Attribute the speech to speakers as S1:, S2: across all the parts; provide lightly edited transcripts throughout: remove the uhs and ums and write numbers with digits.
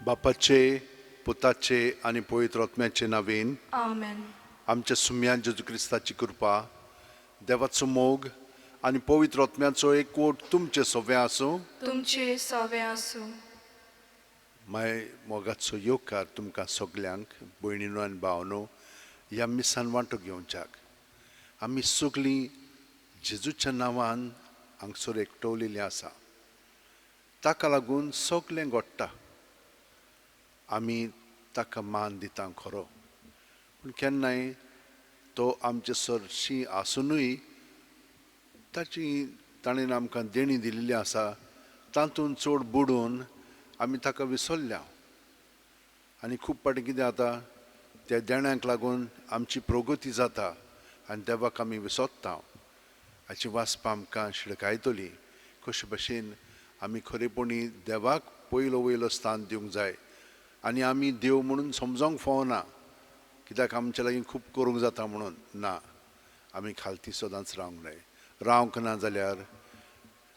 S1: बापाचे पुताचे आणि पवित्र आत्म्याचे नावेन
S2: Amen.
S1: आमच्या सुम्यान जेजू क्रिस्ताची कृपा देवाचो मोग आणि पवित्र आत्म्याचो एकवट तुमचे सगळे आसूं.
S2: तुमचे सवे आसूं.
S1: माय मोगाचो योकार तुमकां सगल्यांक भयणीनो आनी भावनो ह्या मिसान वांटो घेवच्याक आमी सगळीं जेजूच्या नांवान हांगसर एकवटलेलीं आसा. ताका लागून सगळें घडटा. आमी ताका मान दिता खरो, पूण केन्नाय तो आमचे सरशी आसुनूय ताणें आमकां देणी दिल्ली आसा तातूंत चड बुडून आमी ताका विसरल्या. आनी खूब फावटी कितें जाता, त्या देण्यांक लागून आमची प्रगती जाता आनी देवाक आमी विसरता. हाची वासपां आमकां शिडकायतली. कशे भशेन आमी खरेपणी देवाक वयलो स्थान दिवंक जाय आनी आमी देव म्हणून समजोंक फावना, कित्याक आमचे लागीं खूब करूंक जाता म्हणून. ना, आमी खालती सदांच रावंक जाय. रावंक ना जाल्यार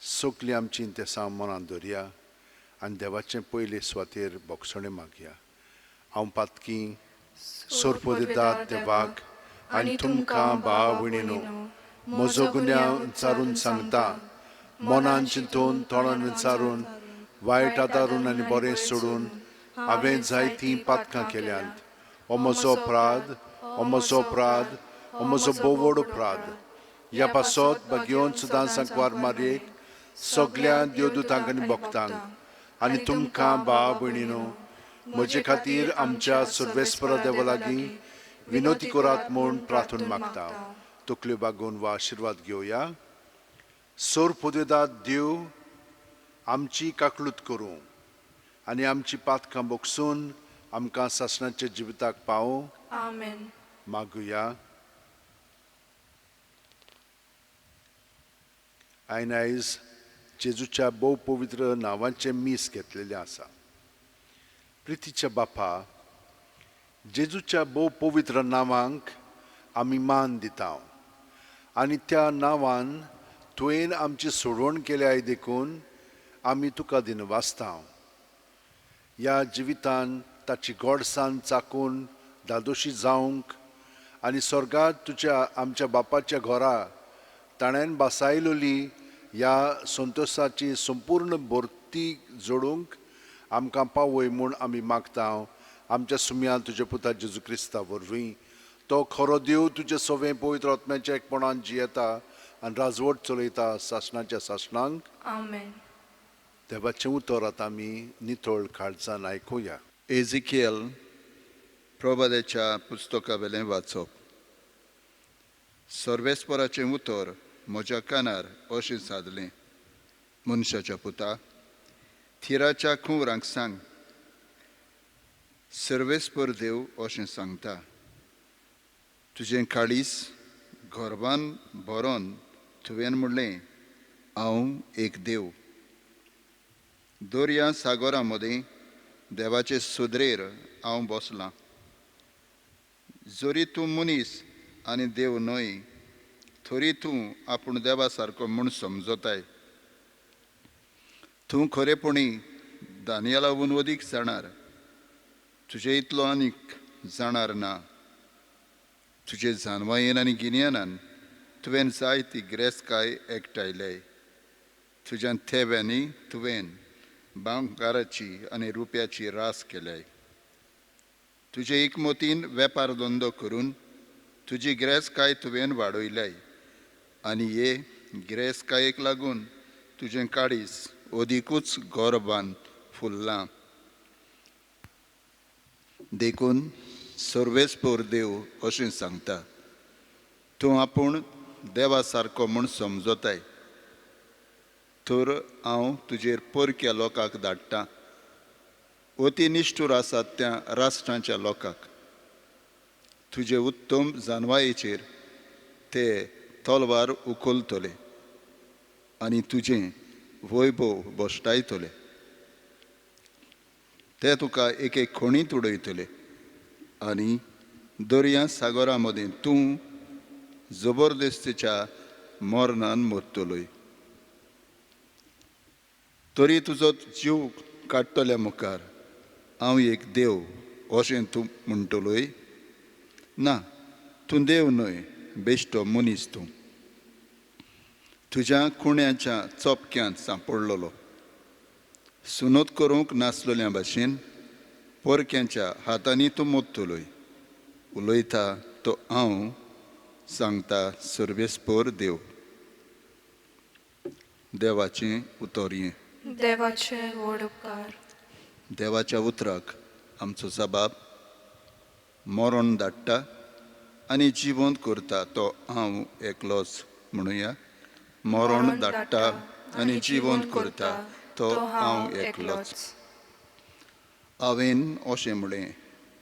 S1: सगळीं आमची इंतेसां मनांत दवरया आनी देवाचें पयले सुवातेर भोगसणे मागया. हांव पातकी सोरपो दितात देवाक आनी तुमकां भाव भयणीनो म्हजो गुन्यांव विचारून सांगता. मनान चिंतून तोंडान विचारून वायट आदारून आनी बरें सोडून हांवें जायतीं पातकां केल्यांत. हो म्हजो अपराध, हो म्हजो अपराध, हो म्हजो बोवड अपराध. ह्या पासत घेवन सुद्दां सांकवार मारयेक सगळ्या देवदूतांक आनी भक्तांक आनी तुमकां भाव भयणीनो म्हजे खातीर आमच्या सर्वेस्परा देवा लागीं विनोती करात म्हूण प्रार्थना मागता. तकल्यो बागोवन वा आशिर्वाद घेवया. सोर पोदेदाद देव आमची काकलूत करूं आनी आमची पातकां बोगसून आमकां सासणाच्या जिविताक पावूं.
S2: Amen.
S1: मागुया. हांवें आयज जेजूच्या भोव पवित्र नांवांचें मीस घेतलेलें आसा. प्रितीच्या बापा, जेजूच्या भोव पवित्र नांवांक आमी मान दिता आनी त्या नांवान तुवें आमची सोडवण केल्या देखून आमी तुका दिनवासता. ह्या जिवितान ताची गोडसाण चाकून दादोशी जावंक आनी स्वर्गांत तुज्या आमच्या बापाच्या घरा ताणें बसायलोली ह्या संतोशाची संपूर्ण भरती जोडूंक आमकां पावय म्हूण आमी मागता. आमच्या सुम्यान तुज्या पुता जेजू क्रिस्ता वरवीं तो खरो देव तुजे सवें पवित्र आत्म्याच्या एकपणान जियेता आनी राजवट चलयता सासणाच्या सासणांक.
S2: Amen.
S1: देवाचें उतर आतां आमी नितळ काळजान आयकुया.
S3: एजिकियल प्रभादेच्या पुस्तका वेलें वाचप. सर्वेस्पराचें उतर म्हज्या कानार अशें सादलें. मनशाच्या पुता, थिराच्या खुंवरांक सांग, सर्वेस्पर देव अशें सांगता, तुजें काळीस गर्भान भरोन तुवें म्हणलें, हांव एक देव. दर्या सागरा मदें देवाचे सुदरेर हांव बसलां. जरी तूं मनीस आनी देव न्हय, तरी तूं आपूण देवा सारको म्हूण समजताय. तूं खरेपणी दानियालाहून अदीक जाणार, तुजे इतलो आनीक जाणार ना. तुजे जानवायेन आनी गिन्यानान तुवें जायती गिरेस्तकाय एकठायल्या. तुज्या थेब्यांनी तुवें भांगाराची आनी रुप्याची रास केल्याय. तुजे एकमतीन वेपार धंदो करून तुजी गिरेस्तकाय तुवें वाडयल्याय आनी हे गिरेस्तकायेक लागून तुजें काळीस अदिकूच गोरबान फुल्लां. देखून सर्वेस्पर देव अशें सांगता, तूं आपूण देवा सारको म्हूण समजताय, तर हांव तुजेर परक्या लोकांक धाडटां, अती निश्ठूर आसात त्या राष्ट्रांच्या लोकांक. तुजे उत्तम जानवायेचेर ते तलवार उखलतले आनी तुजें वैभव भोश्टायतले. ते तुका एक एक खणींत उडयतले आनी दर्या सागरा मदें तूं जबरदस्तीच्या मरणान मरतलोय. तरी तुजो जीव काडटल्या मुखार हांव एक देव अशें तूं म्हणटलोय? ना, तूं देव न्हय, बेश्टो मनीस तूं. तुज्या कुण्याच्या चोपक्यांत सांपडलोलो. सुनोत करूंक नासलेल्या भाशेन पोरक्यांच्या हातांनी तूं मोडटलोय. उलयता तो हांव, सांगता सर्वेस्पोर देव. देवाचें उतोरयें.
S2: देवाचे व्हड उपकार.
S3: देवाच्या उतराक आमचो जबाब. मरण धाडटा आनी जिवंत करता तो हांव एकलोच म्हणुया. मरण धाडटा आनी जिवंत करता तो हांव एकलोच. हांवें अशें म्हणलें,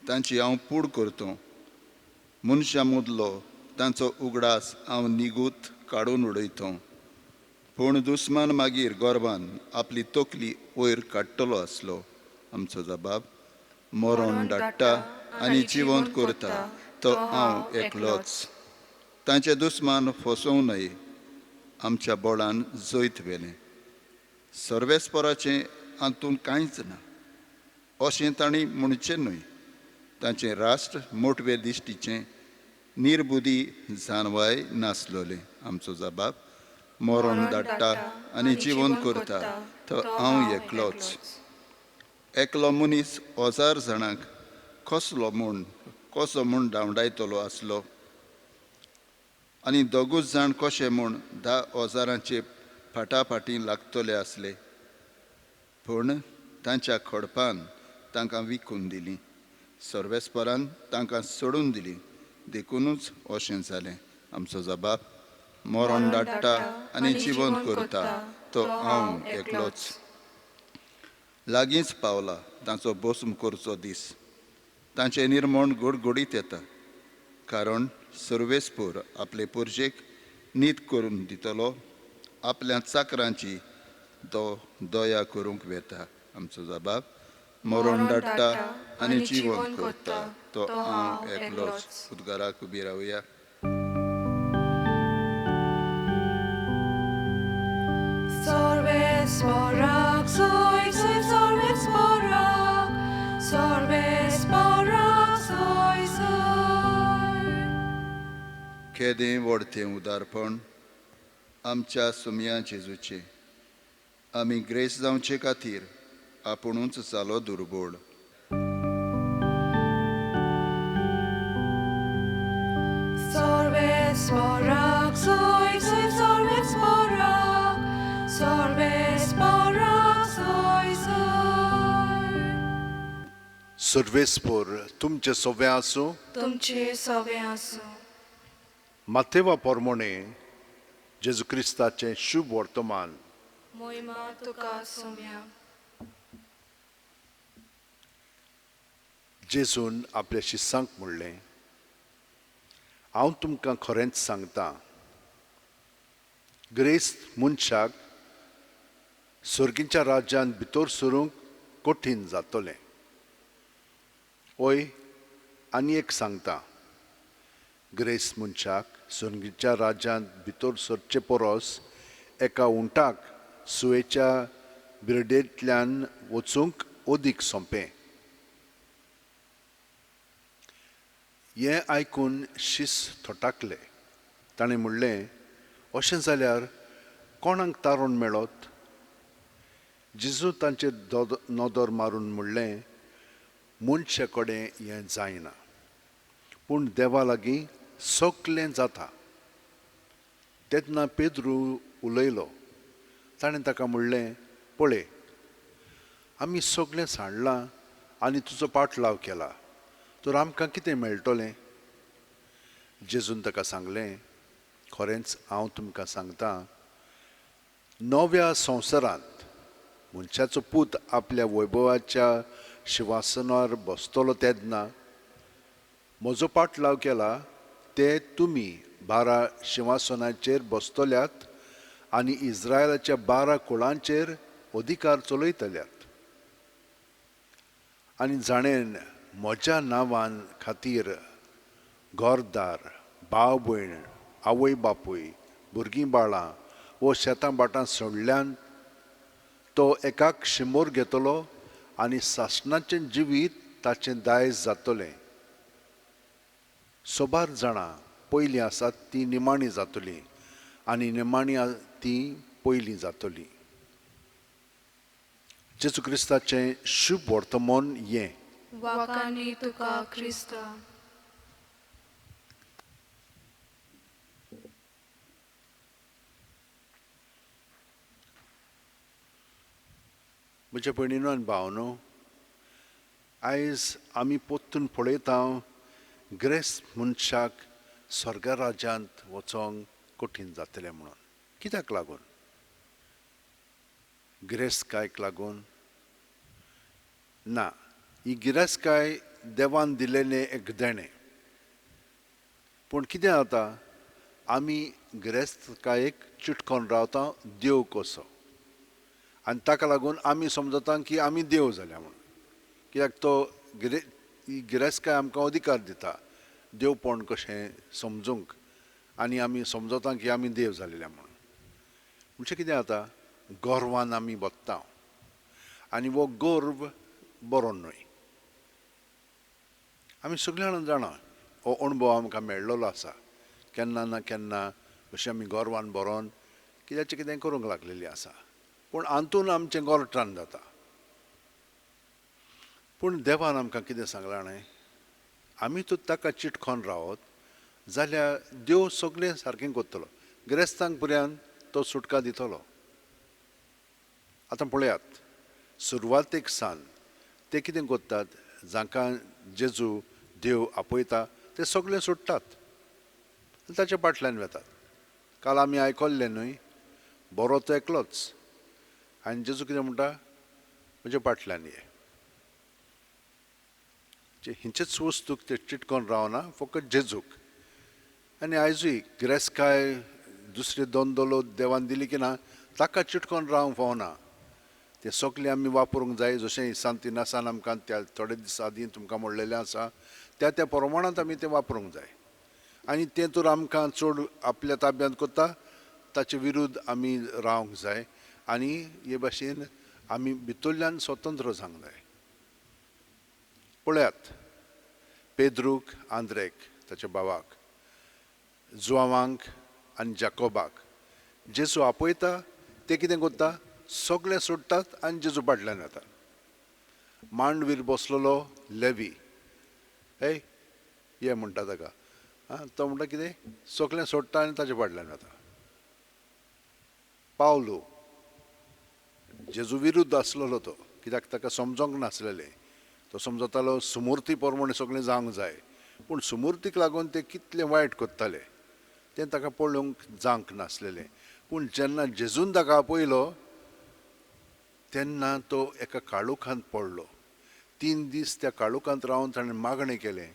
S3: तांची हांव पूड करतों. मनशां मदलो तांचो उगडास हांव निगूत काडून उडयतों. पूण दुस्मान मागीर गोरवान आपली तकली वयर काडटलो आसलो. आमचो जबाब. मरण धाडटा आनी जिवंत करता तो हांव एकलोच. तांचे दुस्मान फसोवं न्हय. आमच्या बोळान जैत वेलें. सर्वेस्पराचें हातूंत कांयच ना अशें तांणी म्हणचें न्हय. तांचें राष्ट्र मोटवे दिश्टीचें निर्बुधी जानवाय नासलोलें. आमचो जबाब. मरण धाडटा आनी जिवंत करता तो हांव एकलोच. एकलो मनीस 1000 जाणांक कसो म्हूण धांवडायतलो आसलो, आनी दोगूच जाण कशे म्हूण 10,000 फाटाफाटी लागतले आसले. पूण तांच्या खडपान तांकां विकून दिलीं. सर्वेस्परान तांकां सोडून दिलीं. देखूनच अशें जालें. आमचो जबाब. मरण धाडटा आनी जिवंत करता तो हांव एकलोच. लागींच पावला तांचो भस्म करचो दीस. तांचें निर्मण घडघडीत येता. कारण सर्वेस्पूर आपले पुरजेक नीत करून दितलो. आपल्या चाकरांची दया करूंक वेता. आमचो जबाब. मरण धाडटा आनी जिवंत करता तो हांव एकलोच. उद्गाराक उबी रावया.
S2: Sorvesporak, soy, sorvesporak. Sorvesporak, soy.
S3: केदें व्हडतें उदारपण आमच्या सुमया जेजूचें. आमी ग्रेस जावचे खातीर आपुणूच जालो दुर्बळ.
S2: Sorvesporak, soy, sorvesporak. Sorvesporak, soy.
S1: सर्वेस्पोर तुमचे सोवे आसूं.
S2: तुमचे सवे आसूं.
S1: माथेवा पोरमोणे जेजू क्रिस्ताचें शुभ वर्तमान.
S2: मोहिमा तुका सोम्या.
S1: जेजून आपल्या शिसांक म्हणलें, हांव तुमकां खरेंच सांगतां, ग्रेस्त मनशाक सर्गीच्या राज्यांत भितर सरूंक कठीण जातलें. ओय, आनी एक सांगता, ग्रेस्त मनशाक सर्गीच्या राज्यांत भितर सरचे परस एका उंटाक सुयेच्या बिरडेंतल्यान वचूंक ओदीक सोंपें. हें आयकून शीस थोटाकले. ताणें म्हणलें, अशें जाल्यार कोणाक तारण मेळत? जेजू तांचेर नदर मारून म्हणलें, मनशे कडेन हें जायना, पूण देवा लागीं सगलें जाता. तेन्ना पेद्रू उलयलो. ताणें ताका म्हणलें, पळय, आमी सगळें सांडलां आनी तुजो पाटलाव केला, तर आमकां कितें मेळटलें? जेजून ताका सांगलें, खरेंच हांव तुमकां सांगतां, नव्या संवसारांत मनशाचो पूत आपल्या वैभवाच्या शिंवासनार बसतलो तेन्ना म्हजो पाटलाव केला ते तुमी 12 शिंवासनाचेर बसतल्यात आनी इस्रायलाच्या 12 कुळांचेर अधिकार चलयतल्यात. आनी जाणेन म्हज्या नांवान खातीर घरदार, भाव भयण, आवय बापूय, भुरगीं बाळां वो शेतां बाटां सोडल्यान तो एकाक शिमोर घेतलो आनी सासणाचें जिवीत ताचें दायज जातलें. सोबार जाणां पयलीं आसात तीं निमाणीं जातलीं आनी निमाणीं तीं पयलीं जातलीं. जेजू क्रिस्ताचें शुभ वर्तमान हें.
S2: वाकानी तुका क्रिस्ता.
S1: म्हज्या भयणीनो आनी भावनो, आयज आमी पोत्तून पळयता ग्रेस्त मनशाक स्वर्गा राज्यांत वचोंक कठीण जातलें म्हणून. कित्याक लागून? गिरेस्तकायेक लागून ना. ही गिरेस्तकाय देवान दिलेलें एक देणें. पूण कितें जाता, आमी गिरेस्तकायेक चिटकोन रावता देव कसो, आनी ताका लागून आमी समजता की आमी देव जाल्या म्हणून. कित्याक तो ही गिरेस्तकाय आमकां अधिकार दिता देवपण कशें समजूंक, आनी आमी समजता की आमी देव जालेल्या म्हणून. म्हणजे कितें जाता, गोरवान आमी बगता आनी वो गोर्व बरो न्हय. आमी सगळे जाणां जाणा हो अणभव आमकां मेळ्ळलो आसा. केन्ना ना केन्ना अशें आमी गोरवान बरोवन कित्याचें कितें करूंक लागलेलीं आसा. पूण हातून आमचें गोरठाण जाता. पूण देवान आमकां कितें सांगलां जाणां, आमी तर ताका चिटकोन रावत जाल्यार देव सगळें सारकें करतलो. गिरेस्तांक पर्यंत तो सुटका दितलो. आतां पळयात, सुरवातेक सावन ते कितें करतात, जांकां जेजू देव आपयता ते सगळे सुट्टात आनी ताच्या फाटल्यान वेतात. काल आमी आयकल्लें न्हय, बरो तो एकलोच आनी जेजू कितें म्हणटा, म्हज्या फाटल्यान ये. हिंचेच वस्तूक ते चिटकोन रावना, फकत जेजूक. आनी आयजूय गिरेस्तकाय दुसरे दोन दोलो देवान दिली की ना, ताका चिटकोन रावंक फावना. ते सगळे आमी वापरूंक जाय. जशें सांतिनासान आमकां त्या थोडे दीस आदीं तुमकां म्हणलेलें आसा, त्या त्या प्रमाणांत आमी तें वापरूंक जाय. आनी तें तर आमकां चड आपल्या ताब्यांत करता ताचे विरुद्ध आमी रावंक जाय. आनी हे भाशेन आमी भितरल्यान स्वतंत्र जावंक जाय. पळयात, पेद्रूक, आंद्रेक ताच्या भावाक, जुआवांक आनी जाकोबाक जेजू आपयता ते कितें करता, सगळे सोडटात आनी जेजू फाटल्यान येता. मांडवीर बसलेलो लेवी, ये म्हणटा ताका, तो म्हणटा कितें, सगळें सोडटा आनी ताच्या फाटल्यान येता. पावलो जेजू विरुद्ध आसलेलो तो, कित्याक ताका समजोंक नासलेलें. तो समजतालो सुमूर्ती प्रमाणे सगळें जावंक जाय. पूण सुमूर्तीक लागून ते कितलें वायट करताले तें ताका पळोवंक जावंक नासलेलें. पूण जेन्ना जेजून ताका आपयलो तेन्ना तो एका काळोखांत पडलो. 3 दीस त्या काळोखांत रावन ताणें मागणें केलें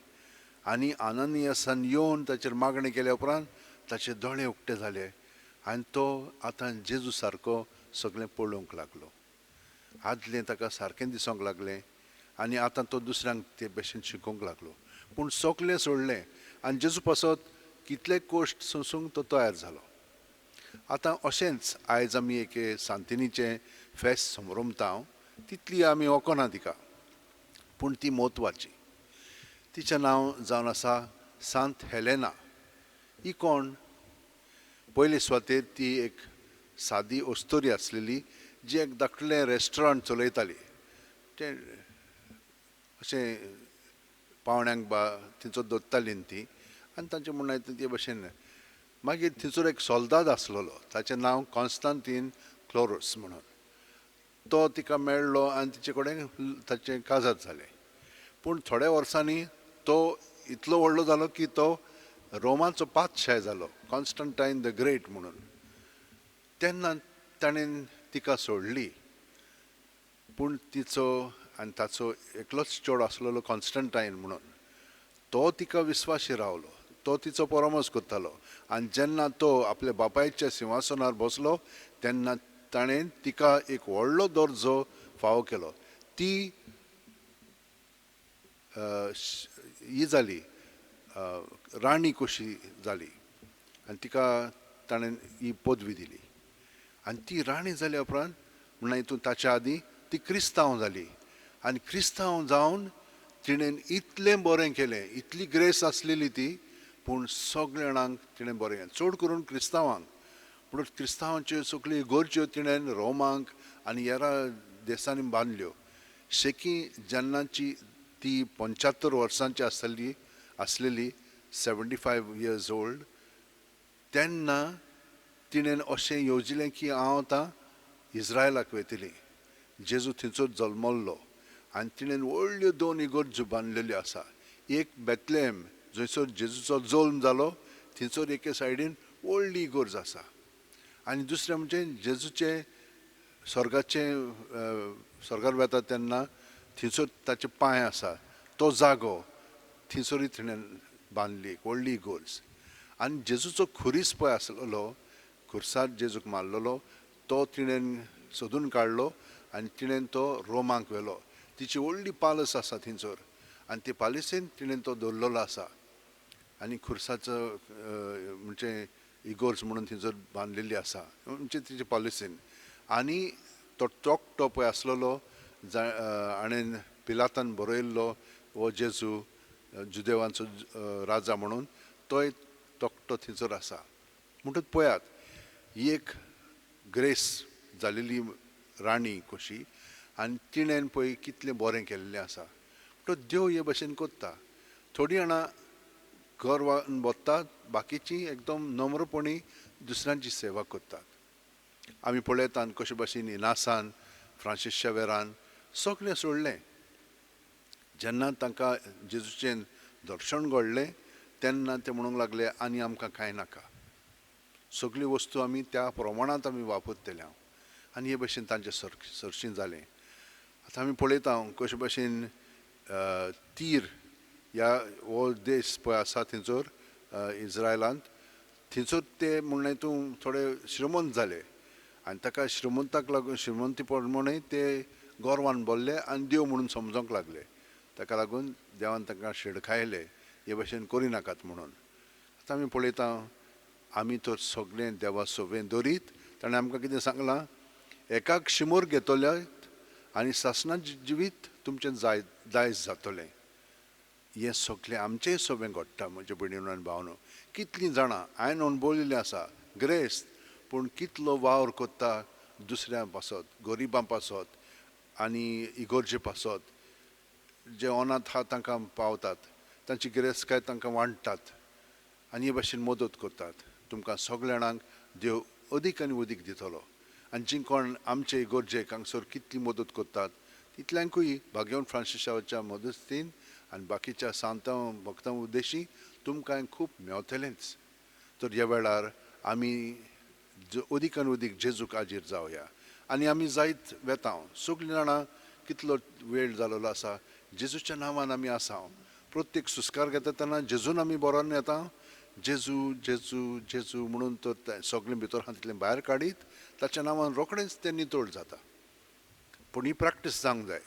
S1: आनी आननियासान येवन ताचेर मागणें केल्या उपरांत ताचे दोळे उक्ते जाले आनी तो आतां जेजू सारको सगळें पळोवंक लागलो. आदलें ताका सारकें दिसोंक लागलें आनी आतां तो दुसऱ्यांक ते भशेन शिकोवंक लागलो. पूण सगळें सोडलें आनी जेजू पासत कितले कोश्ट सोंसूंक तो तयार जालो. आतां अशेंच आयज आमी एक सांतिनीचें फेस्त समरमता. तितली आमी वखना तिका, पूण ती म्हत्वाची. तिचें नांव जावन आसा सांत हेलेना. ही कोण? पयले सुवातेर ती एक सादी ओस्तोरी आसलेली जी एक धाकटेलें रेस्टॉरंट चलयताली. तें अशें पावण्यांक बा थिंचो दवरताली ती आनी तांचें म्हणणें ते भशेन. मागीर थिंचो एक सोल्दाद आसलेलो, ताचें नांव कॉन्स्टंटीन क्लोरोस म्हणून. तो तिका मेळ्ळो आनी तिचे कडेन ताचें काजार जालें. पूण थोड्या वर्सांनी तो इतलो व्हडलो जालो की तो रोमाचो पादशाह जालो, कॉन्स्टंटायन द ग्रेट म्हणून. तेन्ना ताणें तिका सोडली. पूण तिचो आनी ताचो एकलोच चेडो आसलेलो कॉन्स्टंटायन म्हणून, तो तिका विस्वाशी रावलो. तो तिचो परमोस करतालो आनी जेन्ना तो आपल्या बापायच्या सिंहासनार बसलो तेन्ना ताणें तिका एक व्हडलो दर्जो फावो केलो. ती ही जाली राणी कशी जाली आनी तिका ताणें ही पदवी दिली. आनी ती राणी जाल्या उपरांत म्हणल्यार हितून ताच्या आदीं ती क्रिस्तांव जाली आनी क्रिस्तांव जावन तिणें इतलें बरें केलें, इतली ग्रेस आसलेली ती, पूण सगळे जाणांक तिणें बरें केलें, चड करून क्रिस्तांवांक. पूण क्रिस्तांवांच्यो सगळ्यो इगोर्ज्यो तिणें रोमांक आनी हेरा देशांनी बांदल्यो. शेकी जेन्नाची ती 75 वर्सांची आसलेली 75 years old, तेन्ना तिणें अशें येवजिलें की हांव आतां इस्रायलाक वयतलीं. जेजू थंयचो जल्मल्लो आनी तिणें व्हडल्यो 2 इगोर्ज्यो बांदलेल्यो आसा. एक बेतलेम जंयसर जेजूचो जल्म जालो, थंयसर एके सायडीन व्हडली इगोर्ज आसा. आनी दुसरें म्हणजे जेजूचे स्वर्गार वेता तेन्ना थंयसर ताचे पांय आसा, तो जागो थंयसरूय तिणें बांदली एक व्हडली इगोर्ज. आनी जेजूचो खुरीस पळय आसलेलो, खुर्सार जेजूक मारलेलो, तो तिणें सोदून काडलो आनी तिणें तो रोमांक व्हेलो. तिची व्हडली पालस आसा थंयसर आनी ते पालसेन तिणें तो दवरलेलो आसा. आनी खुर्साचो म्हणजे इगोर्ज म्हणून थंयसर बांदलेली आसा, म्हणजे तिचे पॉलिसीन. आनी तो तोकटो पळय आसलेलो हाणें पिलातान बरयल्लो हो जेजू जुदेवांचो राजा म्हणून, तोय तोकटो थंयसर आसा. म्हणटच पळयात, ही एक ग्रेस जालेली राणी कशी, आनी तिणें पळय कितलें बरें केल्लें आसा. तो देव हे भशेन कोत्ता. थोडीं जाणां घर बसतात, बाकीचीं एकदम नम्रपणी दुसऱ्यांची सेवा करतात. आमी पळयतात कशे भाशेन इनासान, फ्रांसीस शावेरान सगळें सोडलें. जेन्ना तांकां जेजूचें दर्शन घडलें तेन्ना ते म्हणूंक लागले आनी आमकां कांय नाका, सगळी वस्तू आमी त्या प्रमाणांत आमी वापरतल्या. आनी हे भशेन तांचें सरशीं जालें. आतां आमी पळयता कशे भाशेन तीर ह्या हो देश पळय आसा थंयसर इस्रायलांत, थंयसर ते म्हणून हितून थोडे श्रीमंत जाले आनी ताका श्रीमंताक लागून श्रीमंती प्रमाणे ते गोरवान भरले आनी देव म्हणून समजोंक लागले. ताका लागून देवान तांकां शिडखायले, हे भशेन करिनाकात म्हणून. आतां आमी पळयता आमी तर सगळें देवा सोबें दरीत. ताणें आमकां कितें सांगलां, एकाक शिमोर घेतल्यात आनी सासणाचें जिवीत तुमचें दायज जातलें. हें सगळें आमचेय सोबें घडटा म्हजे भयणीनो आनी भावनो. कितलीं जाणां हांवें अणभविल्लीं आसा ग्रेस्त, पूण कितलो वावर कोत्ता दुसऱ्यां पासत, गरिबां पासत आनी इगोर्जे पासत, जे अनाथ आहा तांकां पावतात, तांची गिरेस्तकाय तांकां वांटतात आनी हे भाशेन मदत करतात. तुमकां सगळ्या जाणांक देव अदीक आनी अदीक दितलो. आनी जी कोण आमचे इगोर्जेक हांगसर कितली मदत करतात, तितल्यांकूय भाग्यवन फ्रांसिसाच्या मदतीन आनी बाकीच्या सांतां भक्तां उद्देशी तुमकां खूब मेवतलेंच. तर ह्या वेळार आमी अदीक आनी अदीक जेजूक आजीर जावया. आनी आमी जायत वेता, सगळीं जाणां कितलो वेळ जालोलो आसा, जेजूच्या नांवान आमी आसा. प्रत्येक सुस्कार घेता तेन्ना जेजून आमी बरोवन येता, जेजू जेजू जेजू म्हणून तर सगळें भितर आहा तितलें भायर काडीत ताच्या नांवान रोखडेंच तें नितळ जाता. पूण ही प्रॅक्टीस जावंक जाय.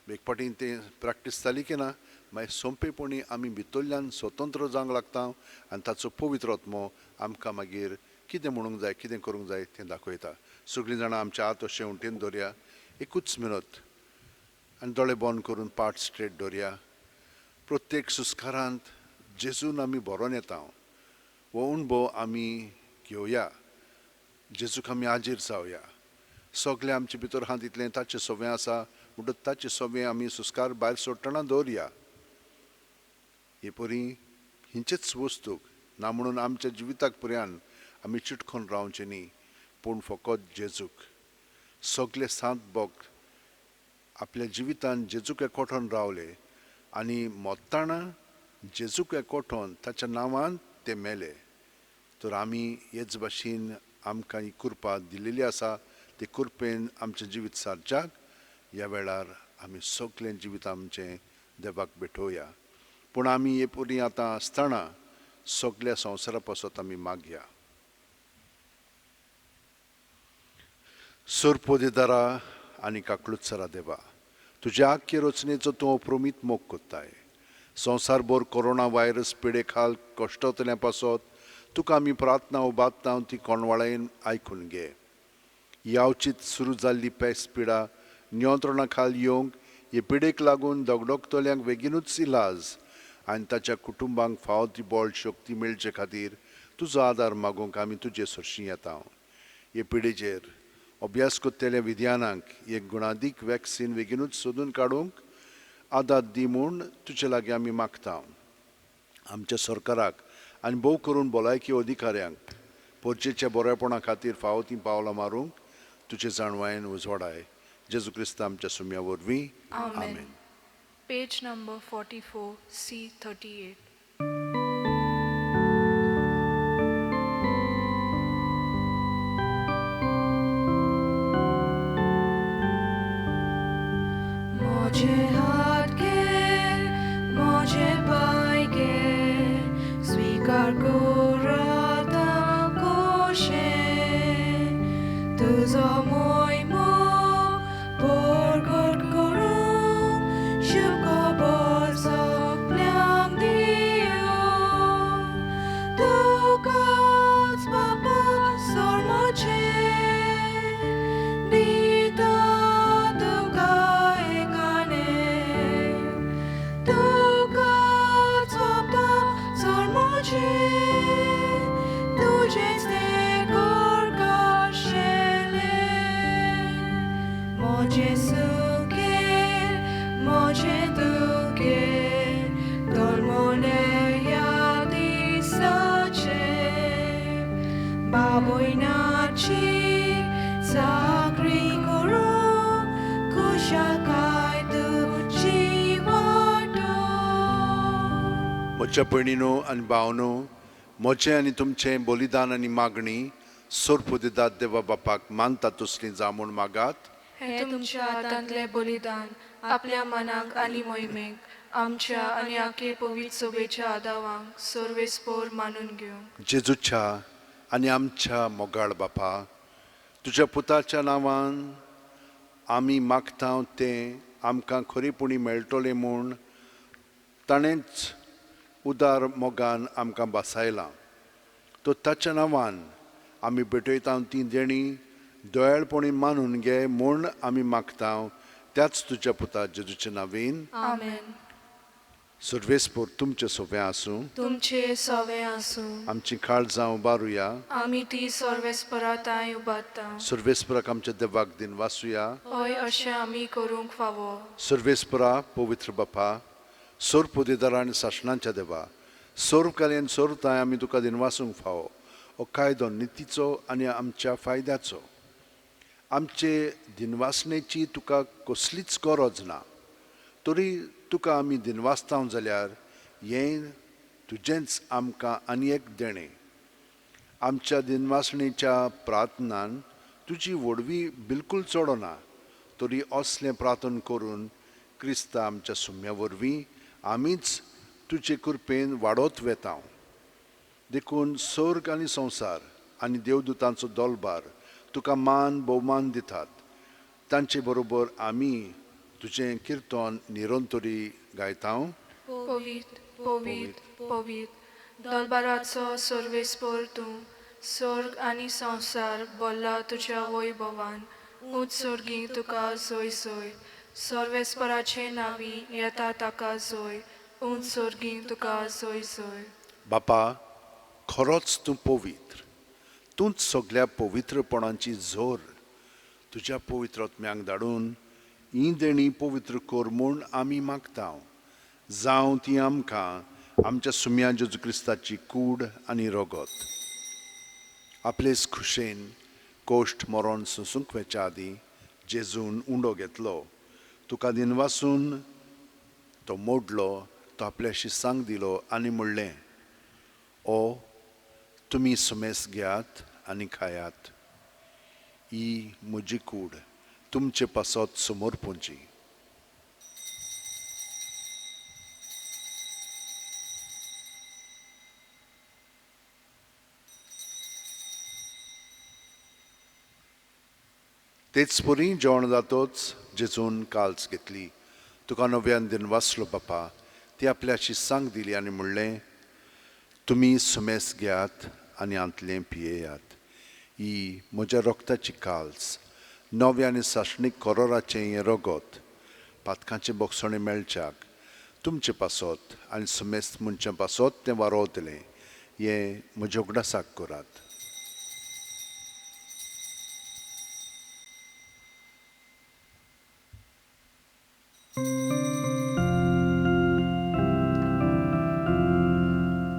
S1: एक फावटी तें प्रॅक्टीस जाली की ना, मागीर सोंपेपणी आमी भितरल्यान स्वतंत्र जावंक लागता आनी ताचो पवित्र आत्मो आमकां मागीर कितें म्हणूंक जाय, कितें करूंक जाय तें दाखयता. सगळीं जाणां आमच्या हात अशें उंटीन दवरया, एकूच मिनट आनी दोळे बंद करून पाट स्ट्रेट दवरया. प्रत्येक सुस्कारांत जेजून आमी बरोवन येता, हो अणभव आमी घेवया, जेजूक आमी आजीर जावया. सगळें आमचे भितर आहा तितलें ताचें सोबें आसा, म्हणटच ताचें सोबें आमी सुस्कार भायर सोडटना दवरया. हे परी हिंचेच वस्तूक ना म्हणून आमच्या जिविताक पर्यान आमी चिटकोन रावचें न्ही, पूण फकत जेजूक. सगळे सांत भक्त आपल्या जिवितान जेजूक एकवटोन रावले आनी मोत्ताणा जेजूक एकवटोन ताच्या नांवान ते मेले. तर आमी हेच भाशेन आमकां ही कृपा दिलेली आसा, ते कृपेन आमचें जिवीत सारच्याक ह्या वेळार आमी सगळें जिवीत आमचें देवाक भेटोवया. पूण आमी हे परी आतां आसतना सगळ्या संवसारा पासत आमी मागया. सोरपोदेदारा आनी काकलुत्सरा देवा, तुज्या आख्खे रचनेचो तूं अप्रोमीत मोग कोत्ताय. संवसारभर कोरोना व्हायरस पिडे खाल कश्टतल्या पासत तुका आमी प्रार्थना उबारता, ती कोणवाळेन आयकून घे. यावचीत सुरू जाल्ली पेस पिडा नियंत्रणा खाल येवंक हे पिडेक लागून दोगडोगतल्यांक बेगीनूच इलाज आनी ताच्या कुटुंबांक फावो ती बळ शक्ती मेळचे खातीर तुजो आदार मागूंक आमी तुजे सरशीं येता. हे पिडेचेर अभ्यास कोत्तेल्या विद्यानांक एक गुणादीक वॅक्सीन बेगीनूच सोदून काडूंक आदार दी म्हूण तुजे लागीं आमी मागता. आमच्या सरकाराक आनी भोव करून भलायकी अधिकाऱ्यांक पोरचेच्या बरेपणा खातीर फावो तीं पावलां मारूंक तुजे जाणवायेन उजवाडाय. जेजू क्रिस्त आमच्या सुम्या वरवीं आमेन.
S2: Page number 44, C38.
S4: माझे हात घे, माझे पाय घे, स्वीकार कर आता कोशे तुझो मोहिमा प्रगट करूंक शुभखबर सगळ्यांक दियो. तुकाच बाबा सोड म्हजें, दिता तुका एकाने. तुकाच बाबा सोड म्हजें, तुजेच ते करगाशेले. म्हजें सुखेर, म्हजें दुखेर, तळमळे ह्या दिसाचे. बाबोयनाची चाकरी करूंक कुशाकाय तुजी वाटो.
S1: म्हज्या भयणीनो आनी भावनो, म्हजें आनी तुमचें बलिदान आनी मागणी सोरपू दितात देवा बापाक मानता तसलीं जा म्हूण मागात.
S2: हे तुमच्या हातांतले बलिदान आपल्या मनाक आनी मोहिमेक आमच्या आनी आखे पवित्र सभेच्या आदावांक सर्वेस्पोर मानून घेवंक.
S1: जेजूच्या आनी आमच्या मोगाळ बापा, तुज्या पुताच्या नांवान आमी मागता तें आमकां खरीपणी मेळटलें म्हूण ताणेंच उदार मोगान आमकां बासायलां. तो ताच्या नांवान आमी भेटयता तीं देणी दोळ्याळपणी मानून घे म्हूण आमी मागता. त्याच तुज्या पुता जेजूच्या नांवेन
S2: आमेन.
S1: सर्वेस्पोर तुमचे सोबे आसूं.
S2: तुमचे सवे आसूं.
S1: आमची काळजां उबारुया.
S2: आमी ती सर्वेस्पराताय उबारता.
S1: सर्वेस्पराक आमच्या देवाक दिन वासुया.
S2: हय अशें आमी करूंक फावो.
S1: सर्वेस्परा पवित्र बापा, सोर पोदेदार आनी सासणांच्या देवा, सोर काल्यान सोरताय आमी तुका दिन वासूंक फावो. हो कायदो नितीचो आनी आमच्या फायद्याचो. आमचे दिनवासनेची तुका कसलीच गरज ना, तरी तुका आमी दिनवासताव जाल्यार हें तुजेंच आमकां आनी एक देणें. आमच्या दिनवासणेच्या प्रार्थनान तुजी वडवी बिलकूल चडना, तरी असलें प्रार्थना करून क्रिस्त आमच्या सुम्या वरवीं आमीच तुजे कृपेन वाडोत वेताव. देखून सर्ग आनी संवसार आनी देवदूतांचो दोलबार तुका मान भोवमान दितात. तांचे बरोबर आमी तुजें किर्तन निरंतरी गायता.
S2: पवित्र पवित्र पवित्र दोलबाराचो सर्वेस्पोर तूं, स्वर्ग आनी संवसार बोल्ला तुज्या वैभवान. उत्सर्गी तुका सोय सोय, सर्वेस्पराचे नांवी येता ताका सोय. उत्सर्गी तुका सोय सोय.
S1: बापा, खरोच तूं पवित्र. तूंच सगळ्या पवित्रपणांची झोर. तुज्या पवित्रत्म्यांक धाडून ही देणी पवित्र कर म्हूण आमी मागता. जावं ती आमकां आमच्या सुम्या जेजू क्रिस्ताची कूड आनी रगत. आपलेच खुशेन कोश्ट मरण सोंसूंक वेच्या आदीं जेजून उंडो घेतलो. तुका दिन वासून तो मोडलो, तो आपल्याशी सांग दिलो आनी म्हणलें, ओ तुमी सुमेस घेयात आनी खायात. ही म्हजी कूड तुमचे पासत समोर पोंची. तेच परी जेवण जातोच जेजून काल्स घेतली. तुका नव्यान दिन वासलो बापा, ती आपल्याशी सांग दिली आनी म्हणलें, तुमी सुमेस घेयात आनी आंतलें पियेयात. ही म्हज्या रोगताची काल्स, नवे आनी सासणीक करोराचें हें रगत पातकांचे बोगसणे मेळच्याक तुमचे पासत आनी समेस्त मनशां पासत तें वारोवतलें हें म्हज्या उगडासाक करात.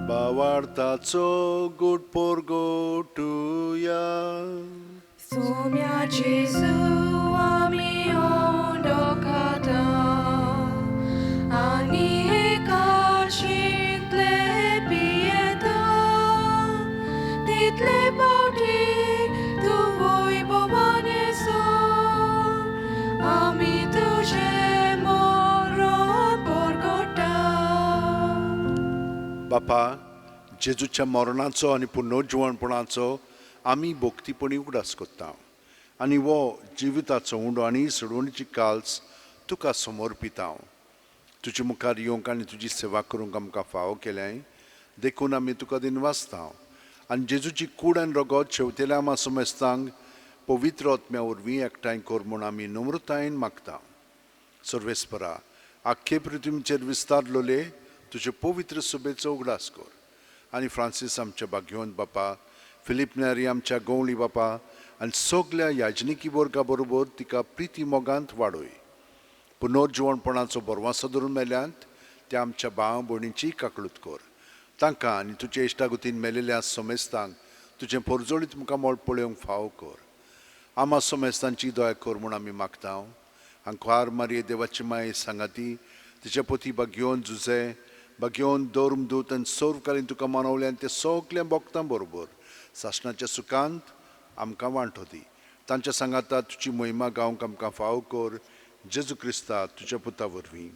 S1: भावार्थाचो गूड पोरगो टुया
S4: सोम्या जेजू आमी ओंडोकाता आनी एकाशिंतले पियेता तितले पावटी तूं वैभवान येसो आमी तुजे मोरण पोरगोटा.
S1: बापा, जेजूच्या मरणाचो आनी पुनर्जीवणपणाचो आमी भोक्तीपणी उगडास कोत्ता आनी वो जिविताचो उंडो आनी सोडवणीची काल्स तुका समर्पिता. तुजे मुखार येवंक आनी तुजी सेवा करूंक आमकां फावो केल्याय देखून आमी तुका दिनवासता आनी जेजूची कूड आनी रगत शेवतेल्या आमा समेस्तांक पवित्र आत्म्या वरवीं एकठांय कर म्हूण आमी नम्रतायेन मागता. सर्वेस्परा, आख्खे पृथ्वीचेर विस्तारलोले तुजे पवित्र सुबेचो उगडास कर आनी फ्रांसीस आमच्या भाग्यवंत बापा, फिलीप नॅरी आमच्या गवळी बापा आनी सगल्या याजनिकी वर्गा बरोबर तिका प्रिती मोगांत वाडय. पुनर्जीवणपणाचो बरवासो धरून मेल्यांत त्या आमच्या भाव भयणीची काकळूत कर. तांकां आनी तुजे इश्टागतीन मेलेल्या समेस्तांक तुजें परजोळीत मुखार मोळ पळोवंक फावो कर. आमा समेस्तांची दया कर म्हूण आमी मागता. आंकवार मारये देवाची माय सांगाती तिचे पती भाग्यवंत जुजे भाग्यवंत दौरमदूत आनी सर्वकालीन तुका मानवले आनी ते सगल्या भक्तां बरोबर सासणाच्या सुखांत आमकां वांटो दी. तांच्या सांगाता तुजी महिमा गावंक आमकां फावो कर. जेजू क्रिस्ता तुज्या पुता वरवीं,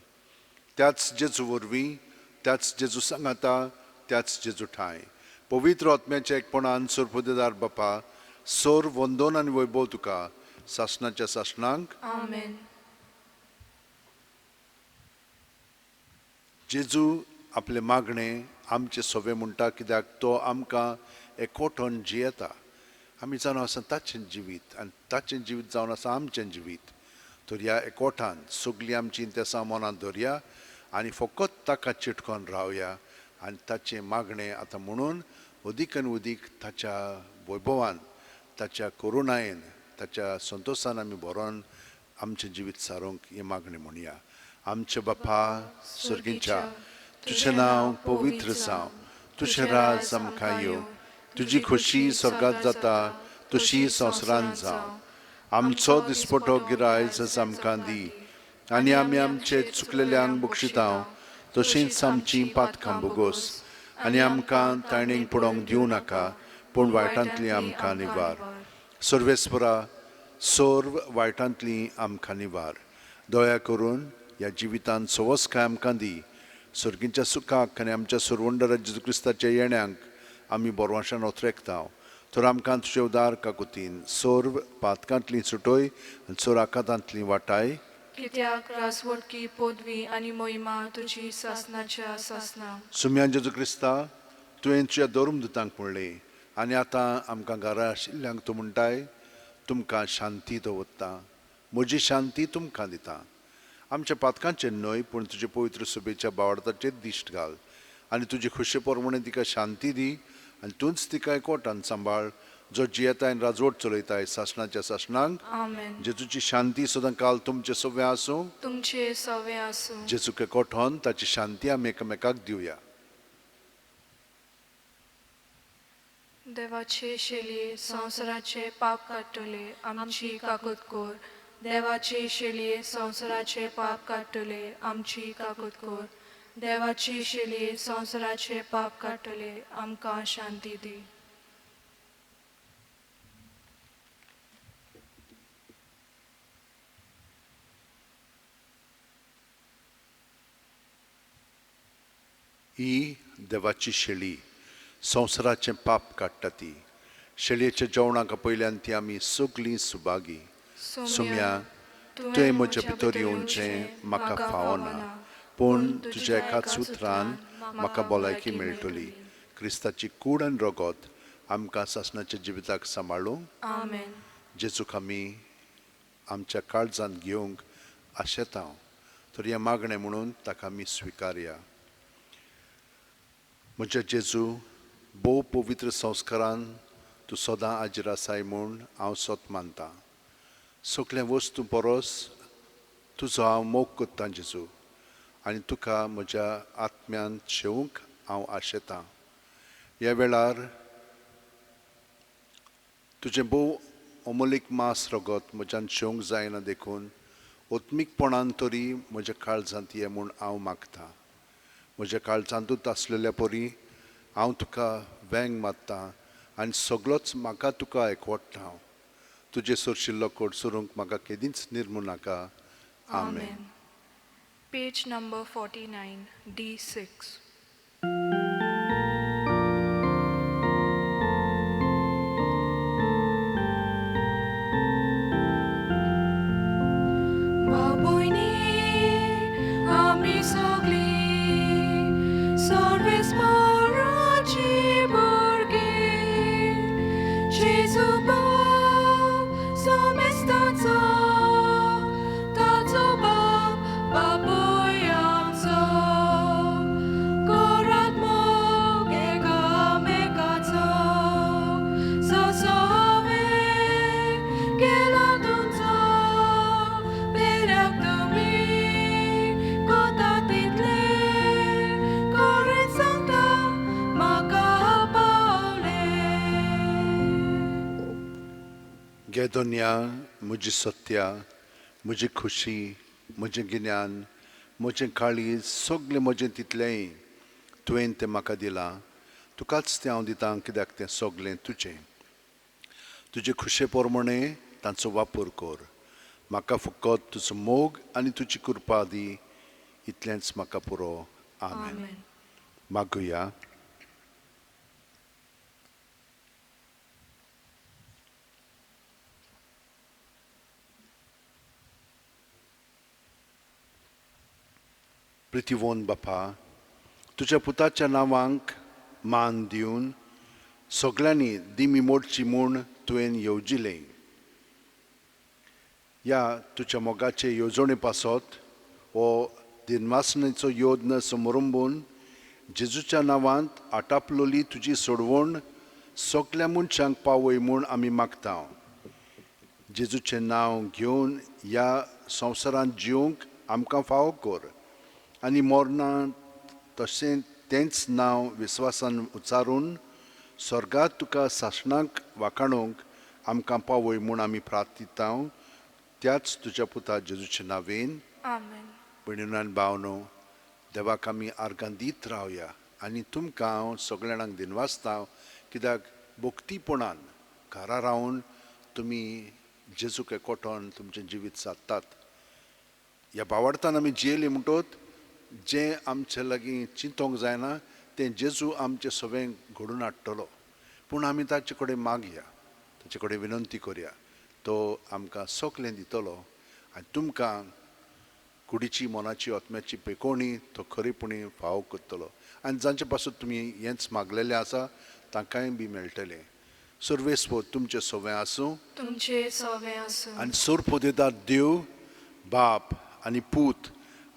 S1: त्याच जेजू वरवीं, त्याच जेजू सांगाता, त्याच जेजू ठाय पवित्र आत्म्याच्या एकपणान सर्वोदेदार बापा सर्व वंदन आनी वैभव तुका सासणाच्या सासणांक.
S2: आमेन.
S1: जेजू आपले मागणे आमचे सोवे म्हणटा कित्याक तो आमकां एकवटून जियेता. आमी जावन आसा ताचें जिवीत आनी ताचें जिवीत जावन आसा आमचें जिवीत. तर ह्या एकवटान सगलीं आमची इंतेसां मनांत दवरया आनी फकत ताका चिटकोन रावया आनी ताचें मागणें आतां म्हणून अदीक आनी अदीक ताच्या वैभवान, ताच्या करुणायेन, ताच्या संतोशान आमी भरोन आमचें जिवीत सारूंक हें मागणें म्हणया. आमचे बापा सर्गीच्या, तुजें नांव पवित्र जावं, तुजें राज आमकां येवं, तुजी खोशी स्वर्गांत जाता तशी संवसारांत जावं. आमचो दिसपटो गिरायज आज आमकां दी आनी आमी आमचे चुकलेल्यांक बक्षिता तशींच आमची पातकां बोगोस आनी आमकां तायणेक पडोवंक दिवं नाका पूण वायटांतली आमकां निवार. सर्वेस्परा, सर्व वायटांतली आमकां निवार. दया करून ह्या जिवितांत सवस्काय आमकां दी. सर्गीच्या सुखाक आनी आमच्या सुरवंडर जेजू क्रिस्ताच्या येण्याक आमी बोरवाशान ओतरेकता. तर आमकां तुजे उदार काकुतीन सर्व पातकांतली सुटोय आनी सोर आकांतांतली वाटाय.
S2: कित्याक रासवडकी पदवी आनी मोहिमा तुजी सासणाच्या सासना.
S1: सुम्यान जेजू क्रिस्ता, तुवें तुज्या दौरमदुतांक म्हणलें आनी आतां आमकां घरा आशिल्ल्यांक तूं म्हणटाय तुमकां शांती दवरता, म्हजी शांती तुमकां दिता. आमच्या पातकांचेर न्हय पूण तुजे पवित्र सुबेच्या बावडताचेर दिश्ट घाल आनी तुजी खुशी पोरमणें तिका शांती दी आनी तूंच तिका एकवटान सांबाळ जो जियेताय आनी राजवट चलयताय सासणाच्या सासणांक.
S2: आमेन.
S1: जेजूची शांती सदां काल तुमचे सवे आसूं.
S2: तुमचे सवे आसूं.
S1: जेजूक एकवटोन ताची शांती आमी एकामेकाक दिवया.
S2: देवाचे शेलये संवसाराचे पाप काडटले आमची काकूत कोर. देवाचे शेलये संवसाराचे पाप काडटले आमची काकूत कोर. देवाचे शेलये संवसाराचे पाप काडटले आमकां शांती दी.
S1: ही देवाची शेळी संवसाराचें पाप काडटा ती. शेळयेच्या जेवणाक पयल्यान ती आमी सगलीं सुभागी. सुम्या, तुवें म्हज्या भितर येवचें म्हाका फावना पूण तुज्या एकाच उतरान म्हाका भलायकी मेळटली. क्रिस्ताची कूड आनी रगत आमकां सासणाच्या जिविताक सांबाळूंक.
S2: आमेन.
S1: जेजूक आमी आमच्या काळजांत घेवंक आशेता तर हें मागणें म्हणून ताका आमी स्विकारया. म्हज्या जेजू, भोव पवित्र संस्कारान तूं सदां हाजीर आसाय म्हूण हांव सोत मानतां. सगळे वस्तू परस तुजो हांव मोग कोत्तां जेजू, आनी तुका म्हज्या आत्म्यान शेवूंक हांव आशेतां. ह्या वेळार तुजें भोव अमोलीक मास रगत म्हज्यान शेवंक जायना देखून ओत्मीकपणान तरी म्हज्या काळजांत ये म्हूण हांव मागतां. म्हज्या काळजांतूच आसलेल्या परी हांव तुका वेंग मारतां आनी सगळोच म्हाका तुका आयकवट्टा हांव. तुजे सोरशिल्लो कोड सुरूंक म्हाका केदींच निर्मू नाका. आमेन.
S2: Page number 49, D6.
S4: Baboyni आमी सगळीं सर्वेस मोराची भुरगीं जेजू बाब समेस्ताचो ताचो बाब बाबूय आमचो कोरात मोग एकामेकाचो जसो हांवें केला तुमचो पेल्याक तुमी कोता तितले कोरें सांगता म्हाका पावले.
S1: गेदोनिया, म्हजी सत्या, म्हजी खुशी, म्हजें गिन्यान, म्हजें काळीज, सगळें म्हजें तितलेंय तुवें तें म्हाका दिलां. तुकाच तें हांव दितां कित्याक तें सगळें तुजें. तुजे खुशे पोरमणें तांचो वापर कर. म्हाका फकत तुजो मोग आनी तुजी कृपा दी. इतलेंच म्हाका पुरो. आमेन. मागुया. प्रितीवोन बापा, तुज्या पुताच्या नांवांक मान दिवन सगळ्यांनी दिमी मोडची म्हूण तुवें येवजिलें. ह्या तुज्या मोगाचे येवजणे पासत हो दिनवासनेचो योद्न समोरुंबून जेजूच्या नांवांत आटापलोली तुजी सोडवण सगळ्या मनशांक पावय म्हूण आमी मागता. जेजूचें नांव घेवन ह्या संवसारांत जिवंक आमकां फावो कर आनी मोरना तशें तेंच नांव विस्वासान उच्चारून स्वर्गांत तुका सासणाक वाखाणूंक आमकां पावय म्हूण आमी प्रार्थिता. त्याच तुज्या पुता जेजूच्या नांवेन.
S2: Amen.
S1: भयणीनो आनी भावनो, देवाक आमी आर्गां दीत रावया आनी तुमकां हांव सगळ्या जाणांक दिनवासता कित्याक भक्तीपणान घरा रावन तुमी जेजूक एकवटोन तुमचें जिवीत सादतात. ह्या भावार्थान आमी जियेली म्हणटोत जें आमचे लागीं चिंतोंक जायना तें जेजू आमचें सगळें घडोवन हाडटलो. पूण आमी ताचे कडेन मागया, ताचे कडेन विनंती करया. तो आमकां सगळें दितलो आनी तुमकां कुडीची मनाची आत्म्याची पेकोवणी तो खरेपणी फावो करतलो. आनी जांचे पासून तुमी हेंच मागलेलें आसा तांकांय बी मेळटलें. सर्वेस्व तुमचें सवें आसूं
S2: तुमचे सवे आसूं.
S1: आनी सोर्पो दितात देव बाप आनी पूत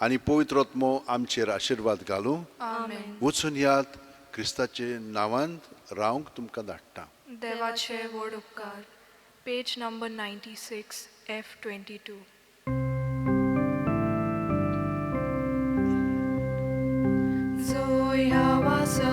S1: आनी पवित्र आत्मो आमचेर आशिर्वाद घालूं.
S2: आमेन.
S1: वचून यात क्रिस्ताचे नांवांत रावंक तुमकां धाडटा.
S2: देवाचे व्हड उपकार. Page number 96, F22.
S4: Zoe hawasa